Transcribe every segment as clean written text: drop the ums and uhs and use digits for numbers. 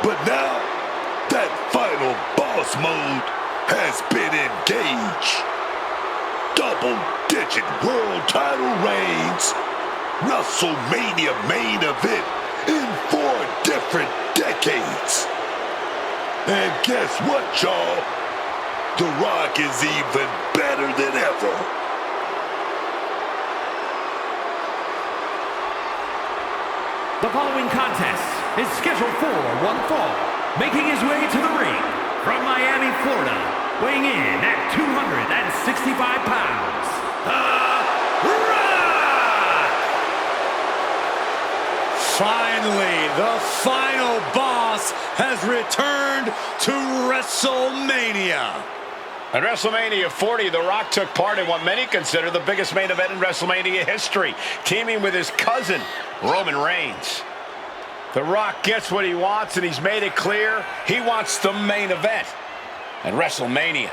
But now, that final boss mode has been engaged. Double-digit world title reigns, WrestleMania main event in 4 different decades. And guess what, y'all? The Rock is even better than ever. The following contest is scheduled for one fall. Making his way to the ring from Miami, Florida, weighing in at 265 pounds, The Rock! Finally, the final boss has returned to WrestleMania. At WrestleMania 40, The Rock took part in what many consider the biggest main event in WrestleMania history, teaming with his cousin, Roman Reigns. The Rock gets what he wants, and he's made it clear he wants the main event at WrestleMania.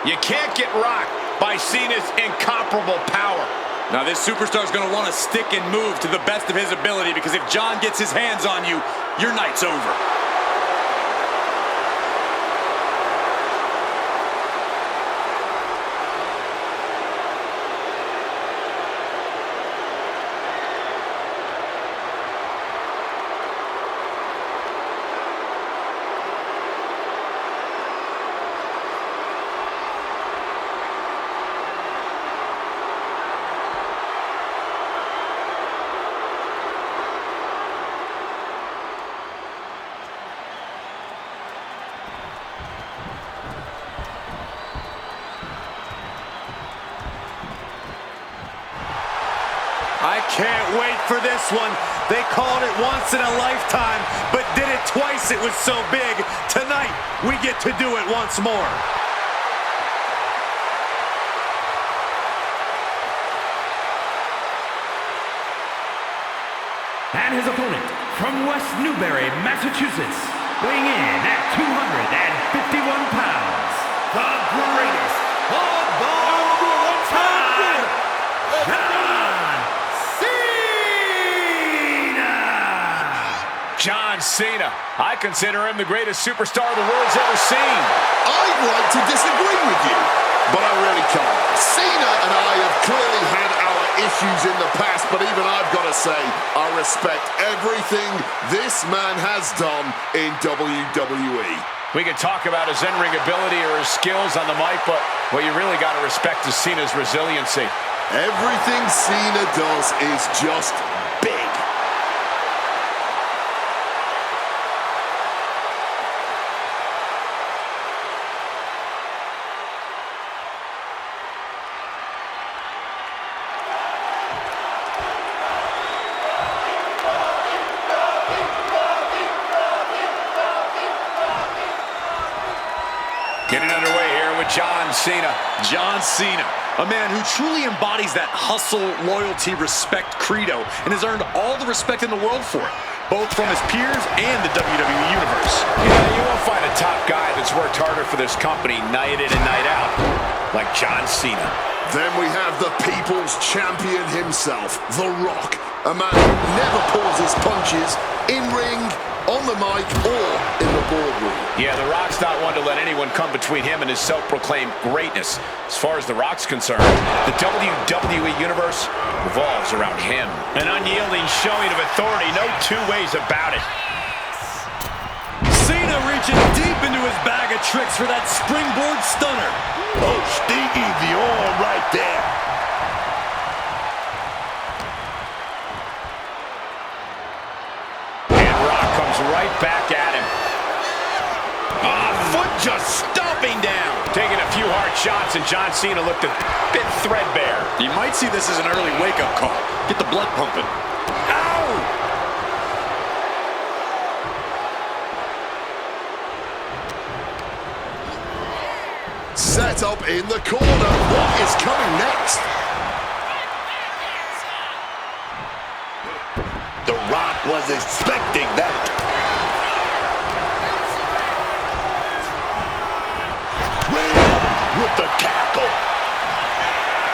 You can't get rocked by Cena's incomparable power. Now this superstar is going to want to stick and move to the best of his ability, because if John gets his hands on you, your night's over. I can't wait for this one. They called it once in a lifetime, but did it twice. It was so big. Tonight, we get to do it once more. And his opponent from West Newbury, Massachusetts, weighing in at 251 pounds, the greatest of all time, John Cena. I consider him the greatest superstar the world's ever seen. I'd like to disagree with you, but I really can't. Cena and I have clearly had our issues in the past, but even I've got to say, I respect everything this man has done in WWE. We can talk about his in-ring ability or his skills on the mic, but what you really got to respect is Cena's resiliency. Everything Cena does is just big. Getting underway here with John Cena. John Cena, a man who truly embodies that hustle, loyalty, respect credo, and has earned all the respect in the world for it, both from his peers and the WWE Universe. Yeah, you won't find a top guy that's worked harder for this company night in and night out like John Cena. Then we have the people's champion himself, The Rock, a man who never pulls his punches in-ring, on the mic, or in the boardroom. Yeah, The Rock's not one to let anyone come between him and his self-proclaimed greatness. As far as The Rock's concerned, the WWE Universe revolves around him. An unyielding showing of authority, no two ways about it. Cena reaching deep into his bag of tricks for that springboard stunner. Oh, Stinky, the arm right there. And Rock comes right back at him. foot just stomping down. Taking a few hard shots, and John Cena looked a bit threadbare. You might see this as an early wake-up call. Get the blood pumping. Ow! Set up in the corner. What is coming next? The Rock was expecting that. With the tackle.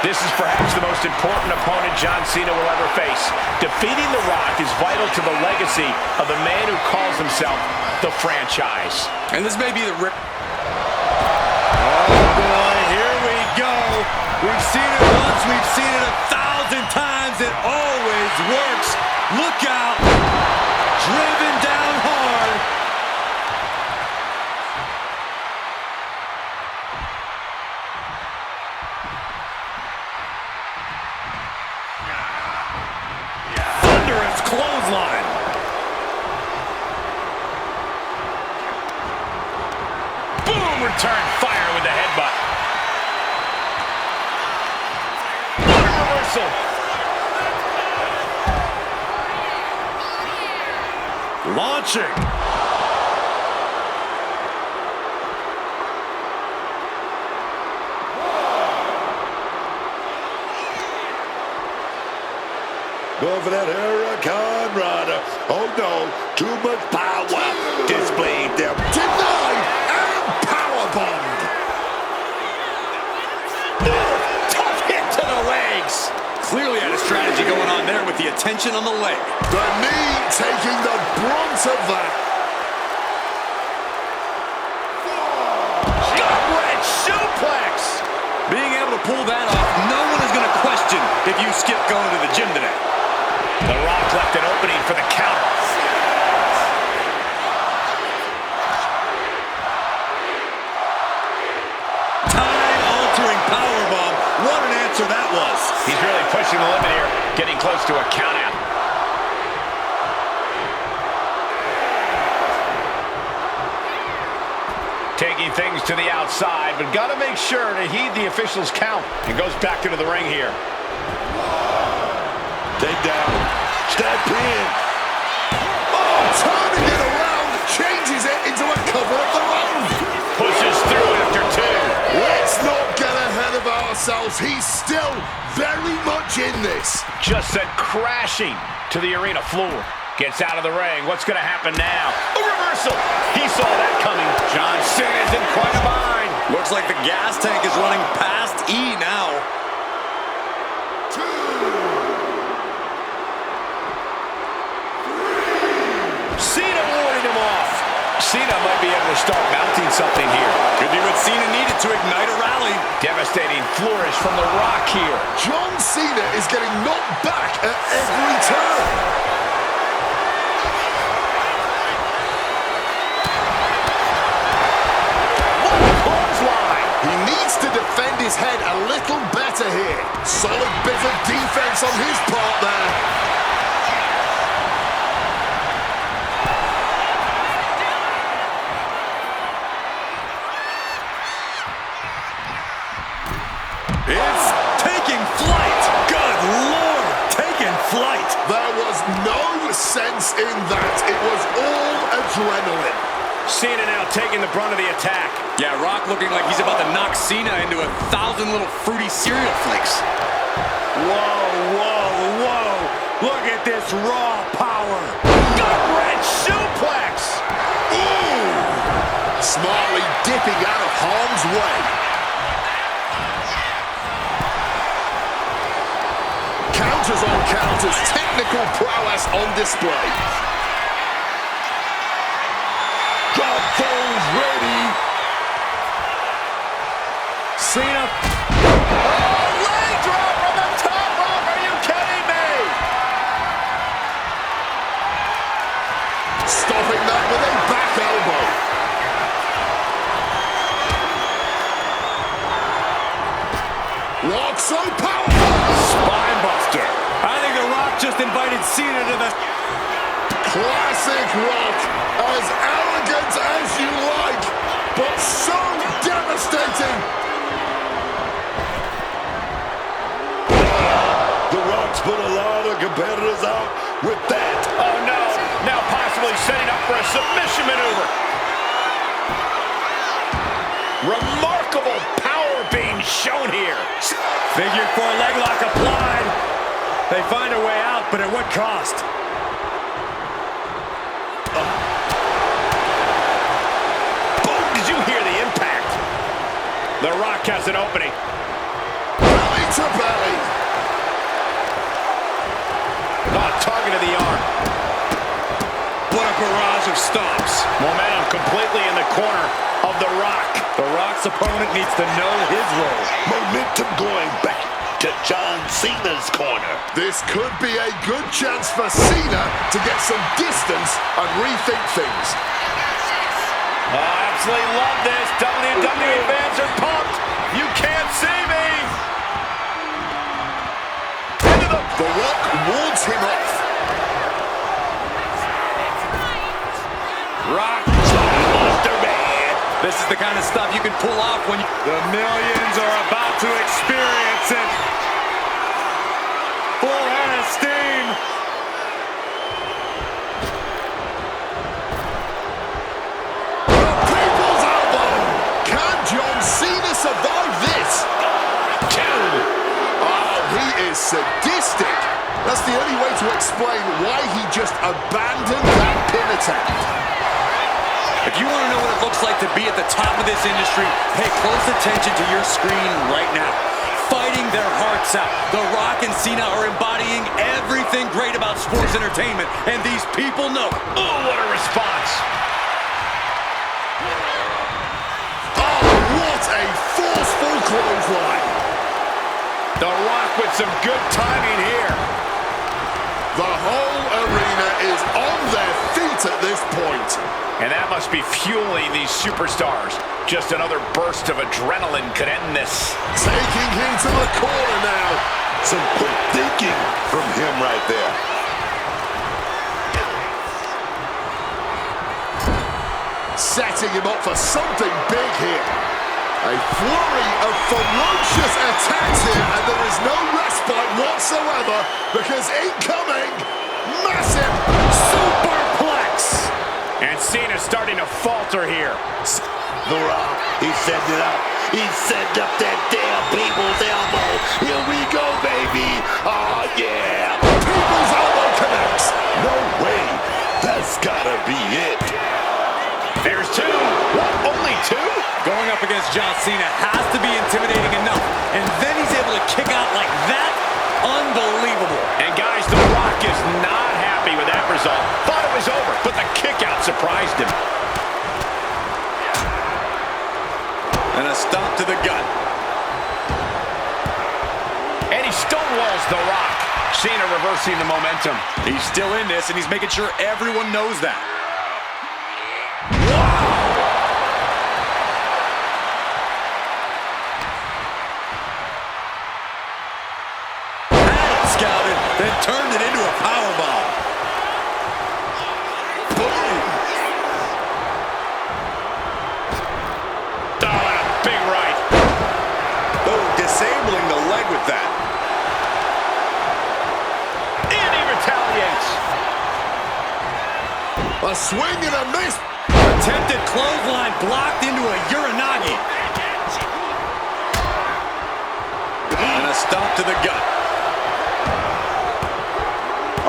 This is perhaps the most important opponent John Cena will ever face. Defeating The Rock is vital to the legacy of the man who calls himself the franchise. And this may be the rip. Oh boy, here we go. We've seen it once, we've seen it 1,000 times. It always works. Look out. Driven down hard. Thunderous clothesline. Boom! Return fire with the headbutt. What a reversal. Launching. Going for that Hurricane Runner. Oh no, too much power. Displayed them. Denied and powerbombed. Tough hit to the legs. Clearly had a strategy going on there with the attention on the leg. The knee taking the brunt of that. Gut-wrench suplex. Being able to pull that off, no one is going to question if you skip going to the gym today. The Rock left an opening for the counter. Time-altering powerbomb. What an answer that was. He's really pushing the limit here, getting close to a countout. Taking things to the outside, but got to make sure to heed the official's count. And goes back into the ring here. Take down. Step in. Oh, turning it around. Changes it into a cover of their own. Pushes through after two. Let's not get ahead of ourselves. He's still very much in this. Just sent crashing to the arena floor. Gets out of the ring. What's going to happen now? A reversal. He saw that coming. John Cena's in quite a bind. Looks like the gas tank is running past E now. Cena warding him off. Cena might be able to start mounting something here. Could be what Cena needed to ignite a rally. Devastating flourish from The Rock here. John Cena is getting knocked back at every turn. What a clothesline. He needs to defend his head a little better here. Solid bit of defense on his part there. It's taking flight. Good Lord, taking flight. There was no sense in that. It was all adrenaline. Cena now taking the brunt of the attack. Yeah, Rock looking like he's about to knock Cena into 1,000 little fruity cereal flakes. Whoa, whoa, whoa. Look at this raw power. Gut-wrench suplex. Ooh! Smartly dipping out of harm's way. Counters on counters. Technical prowess on display. Got those ready. Cena. Oh, leg drop from the top rope. Are you kidding me? Stopping that with a back elbow. Rock so powerful. Spine buster. I think The Rock just invited Cena to the... Classic Rock. As arrogant as you like. but so devastating. The Rock's put a lot of competitors out with that. Oh, no. Now possibly setting up for a submission maneuver. Remarkable power being shown here. Figure 4 leg lock applied. They find a way out, but at what cost? Boom! Did you hear the impact? The Rock has an opening. Belly to belly. Oh, target of the arm. What a barrage of stomps. Momentum completely in the corner of The Rock. The Rock's opponent needs to know his role. Momentum going back to John Cena's corner. This could be a good chance for Cena to get some distance and rethink things. Oh, absolutely love this. WWE fans are pumped. You can't see me. Into The Rock wards him off. Rock. This is the kind of stuff you can pull off when the millions are about to experience it. Full head of steam. The people's elbow. Can John Cena survive this? Oh, he is sadistic. That's the only way to explain why he just abandoned that pin attempt. If you want to know what it looks like to be at the top of this industry, pay close attention to your screen right now. Fighting their hearts out. The Rock and Cena are embodying everything great about sports entertainment, and these people know. Oh, what a response. Oh, what a forceful clothesline. The Rock with some good timing here. The whole arena is on their feet at this point. And that must be fueling these superstars. Just another burst of adrenaline could end this. Taking him to the corner now. Some quick thinking from him right there. Setting him up for something big here. A flurry of ferocious attacks here, and there is no respite whatsoever because incoming, massive superplex. And Cena's starting to falter here. The Rock, he's setting it up. He's setting up that damn people's elbow. Here we go, baby. Oh, yeah. People's elbow connects. No way. That's gotta be it. There's two. What, only two? Going up against John Cena has to be intimidating enough, and then he's able to kick out like that. Unbelievable. And guys, The Rock is not happy with that result. Thought it was over, but the kick out surprised him. And a stomp to the gut. And he stonewalls The Rock. Cena reversing the momentum. He's still in this, and he's making sure everyone knows that. Scouted, then turned it into a powerbomb. Boom! Oh, and a big right. Oh, disabling the leg with that. And he retaliates. A swing and a miss. Attempted clothesline blocked into a Uranagi. And a stomp to the gut.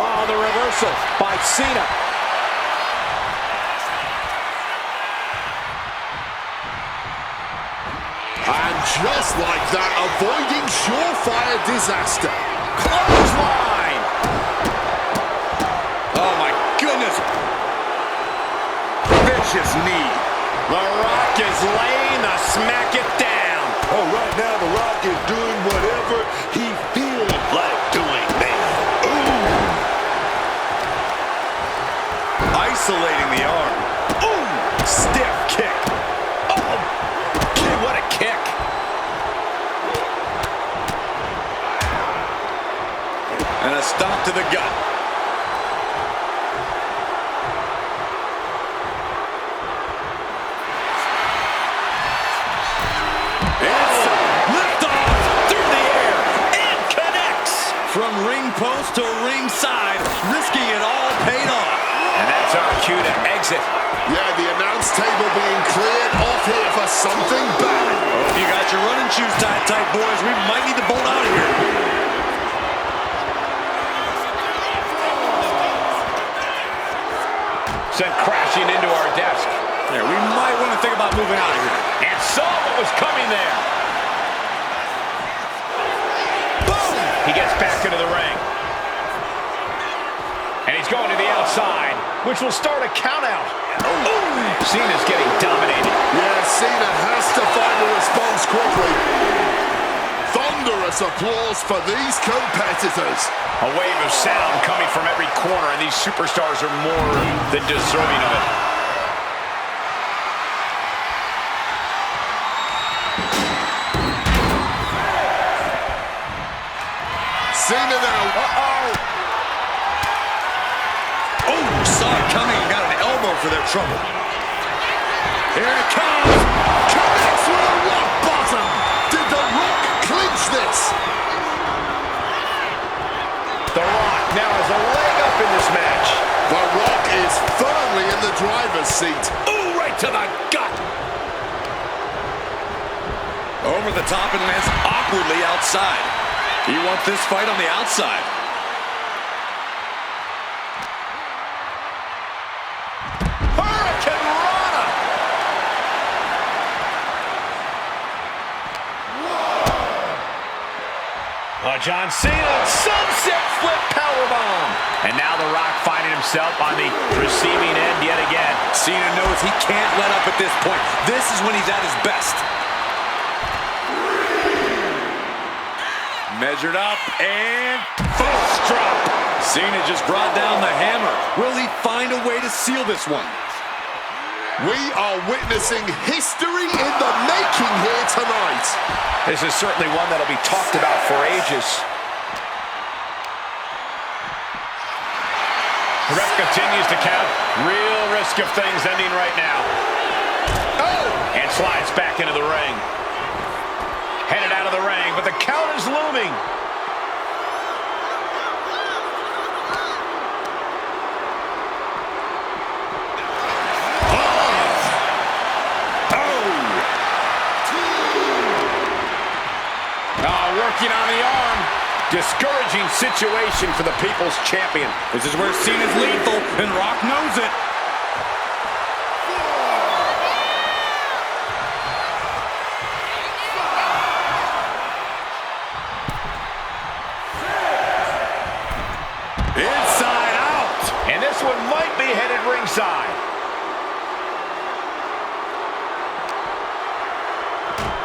Oh, the reversal by Cena. And just like that, avoiding surefire disaster. Clothesline. Oh my goodness. Vicious knee. The Rock is laying the smack it down. Oh, right now, The Rock is doing whatever he feels like doing, man. Ooh. Isolating the arm. Ooh! Stiff kick. Oh, gee, what a kick. And a stomp to the gut. post to ringside, risking it all paid off. And that's our cue to exit. Yeah, the announce table being cleared off here for something bad. Oh, if you got your running shoes tied tight, boys, we might need to bolt out of here. Sent crashing into our desk. Yeah, we might want to think about moving out of here. And saw what was coming there. Boom! He gets back into the ring. And he's going to the outside, which will start a count out. Oh! Cena's getting dominated. Yeah, Cena has to find a response quickly. Thunderous applause for these competitors. A wave of sound coming from every corner, and these superstars are more than deserving of it. Cena now. Oh, saw it coming and got an elbow for their trouble. Here it comes. Connects with a rock bottom. Did The Rock clinch this? The Rock now has a leg up in this match. The Rock is firmly in the driver's seat. Ooh, right to the gut. Over the top and lands awkwardly outside. You want this fight on the outside. Hurricane Rana. John Cena, sunset flip powerbomb. And now The Rock finding himself on the receiving end yet again. Cena knows he can't let up at this point. This is when he's at his best. Measured up and Fist drop. Cena just brought down the hammer. Will he find a way to seal this one? We are witnessing history in the making here tonight. This is certainly one that'll be talked about for ages. The ref continues to count. Real risk of things ending right now. Oh! And slides back into the ring. Headed out of the ring, but the count is looming. Working on the arm. Discouraging situation for the People's Champion. This is where Cena's lethal, and Rock knows it. Inside out. And this one might be headed ringside.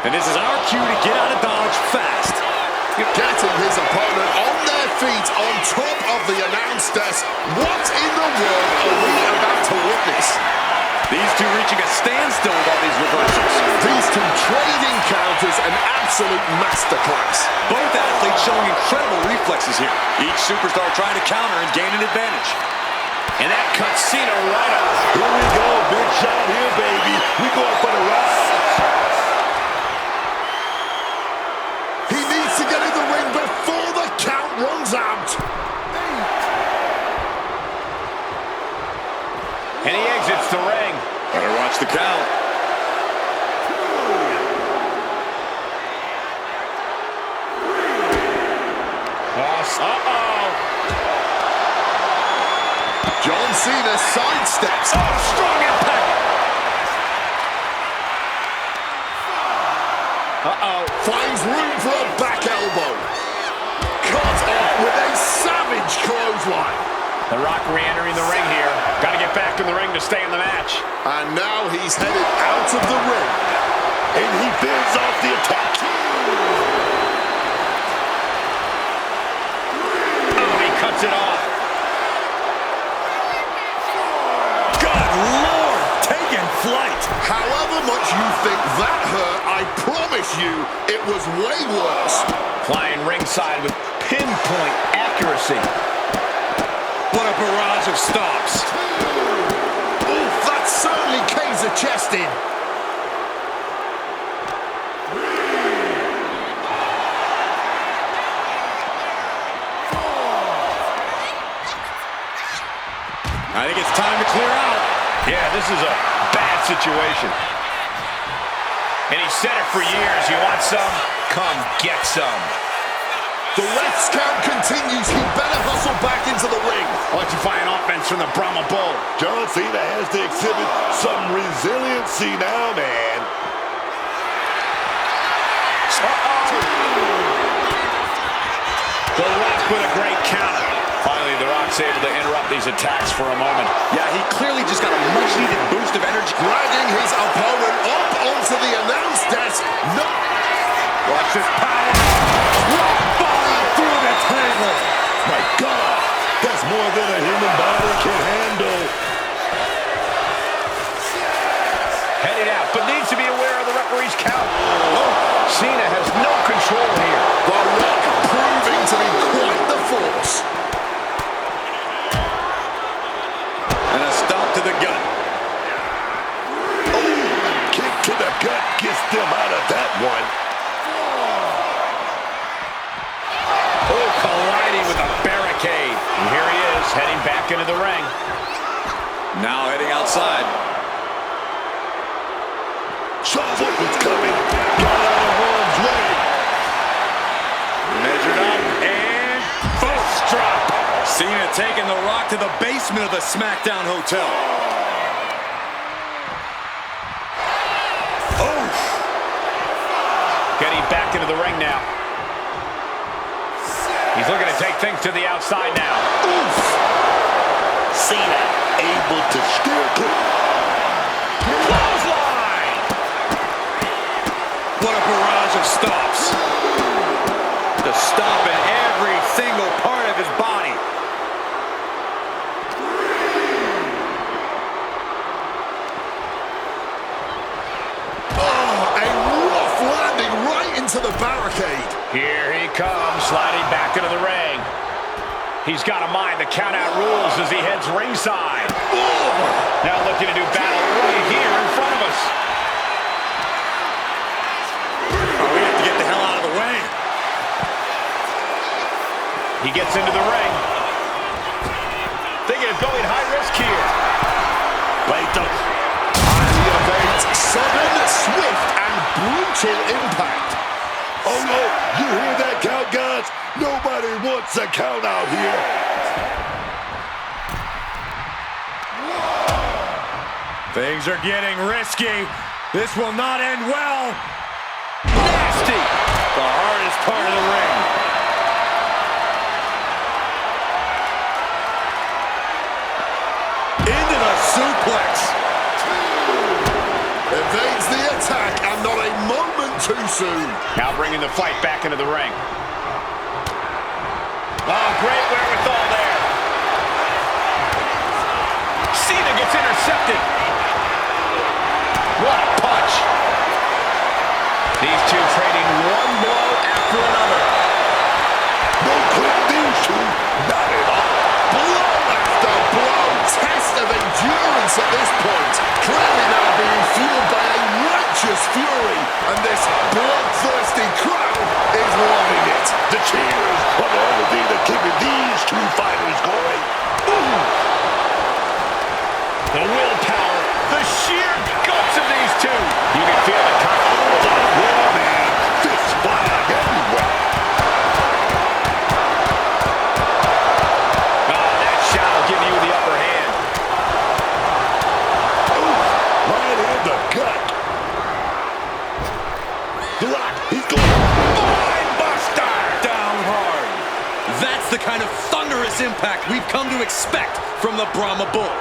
And this is our cue to get out of Dodge fast. Getting his opponent on their feet on top of the announce desk. What in the world are we about to witness? These two reaching a standstill with all these reversals. These two trading counters, an absolute masterclass. Both athletes showing incredible reflexes here. Each superstar trying to counter and gain an advantage. And that cuts Cena right off. Here we go, big shot here, baby. We going for the ride. He needs to get in the ring before the count runs out. And he exits the ring. Better watch the count. Uh-oh. John Cena sidesteps. Oh, strong impact. Uh-oh. Finds room for a back elbow. Cut off with a savage clothesline. The Rock re-entering the ring here. Got to get back in the ring to stay in the match. And now he's headed out of the ring. And he fends off the attack. Oh, he cuts it off. Good Lord, taking flight. However much you think that hurt, I promise you it was way worse. Flying ringside with pinpoint accuracy. What a barrage of stops. Oof, that certainly caves the chest in. I think it's time to clear out. Yeah, this is a bad situation. And he said it for years. You want some? Come get some. The ref's count continues. He better hustle back into the ring. Electrifying offense from the Brahma Bull. John Cena has to exhibit some resiliency now, man. The Rock with a great counter. Finally, The Rock's able to interrupt these attacks for a moment. Yeah, he clearly just got a much-needed boost of energy. Dragging his opponent up onto the announce desk. No. Watch this power. Rock bottom through the table. My God, that's more than a human body can handle. Headed out, but needs to be aware of the referee's count. Oh, Cena has no control here. The Rock proving to be quite the force. And a stomp to the gut. Oh, kick to the gut gets them out of that one. Oh, colliding with a barricade. And here he is, heading back into the ring. Now heading outside. Saw what was coming. Got out of harm's way. Measured up and fist drop. Cena taking The Rock to the basement of the SmackDown Hotel. Oh! Getting back into the ring now. He's looking to take things to the outside now. Oof. Cena able to steer clear. Clothesline! What a barrage of stops. The stomp in every single part of his body. Oh, a rough landing right into the barricade. Here he comes, sliding back into the ring. He's got to mind the count-out rules as he heads ringside. Now looking to do battle right here in front of us. Oh, we have to get the hell out of the way. He gets into the ring. Thinking of going high risk here. Right the He evades sudden, swift, and brutal impact. Oh no, you hear that count, guys? Nobody wants a count out here. Things are getting risky. This will not end well. Nasty. The hardest part of the ring. Into the suplex. Evades the attack, and not a moment too soon. Now bringing the fight back into the ring. Oh, great wherewithal there. Cena gets intercepted. What a punch. These two trading one blow after another. No quick these two, not at all. Blow after blow. Test of endurance at this point. Clearly now being fueled by a righteous fury. And this bloodthirsty crowd is loving it. The cheers are the only thing that's keeping these two fighters going. Ooh. The willpower, the sheer guts of these two. You can feel the confidence. Yeah, man. Fist flying everywhere. Oh, that shot will give you the upper hand. Ooh, right in the gut. The Rock, he's going. Mind buster! Down hard. That's the kind of thunderous impact we've come to expect from the Brahma Bull.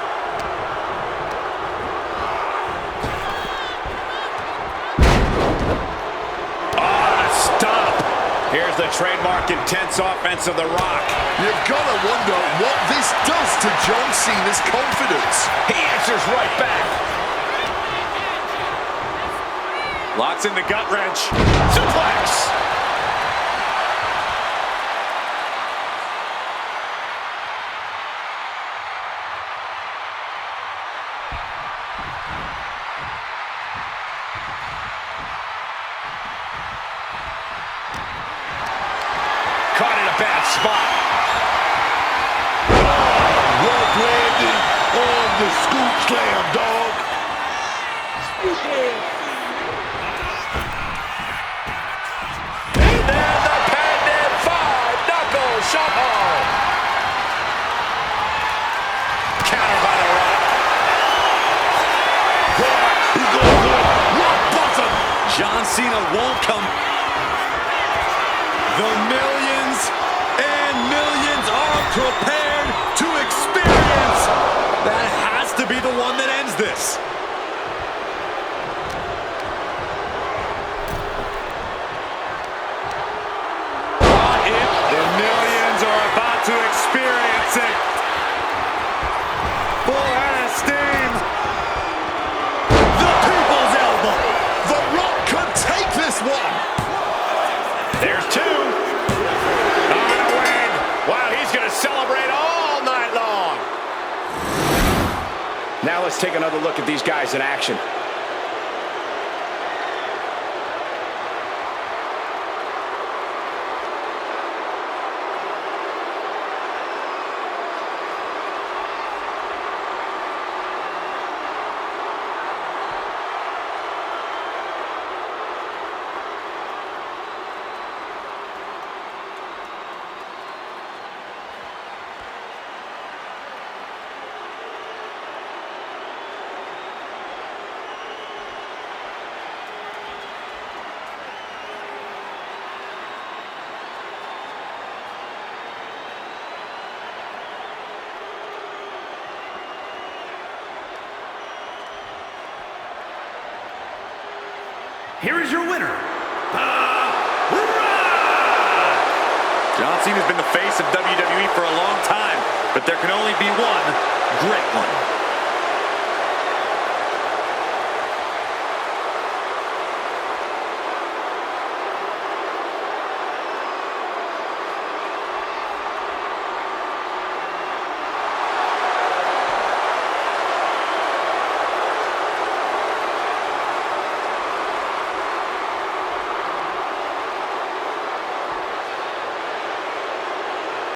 Here's the trademark intense offense of The Rock. You've got to wonder what this does to John Cena's confidence. He answers right back. Locks in the gut wrench. Suplex! Caught in a bad spot. Rope landing the scoop slam, dog. And then the patented five-knuckle shuffle. Counter by the Rock. He's going for it. Rock bottom. John Cena won't come. The millions and millions are prepared to experience. That has to be the one that ends this. The millions are about to experience it. Full head of steam. The people's elbow. The Rock could take this one. There's two. On a win. Wow, he's going to celebrate all night long. Now let's take another look at these guys in action. Here is your winner, John Cena's been the face of WWE for a long time, but there can only be one great one.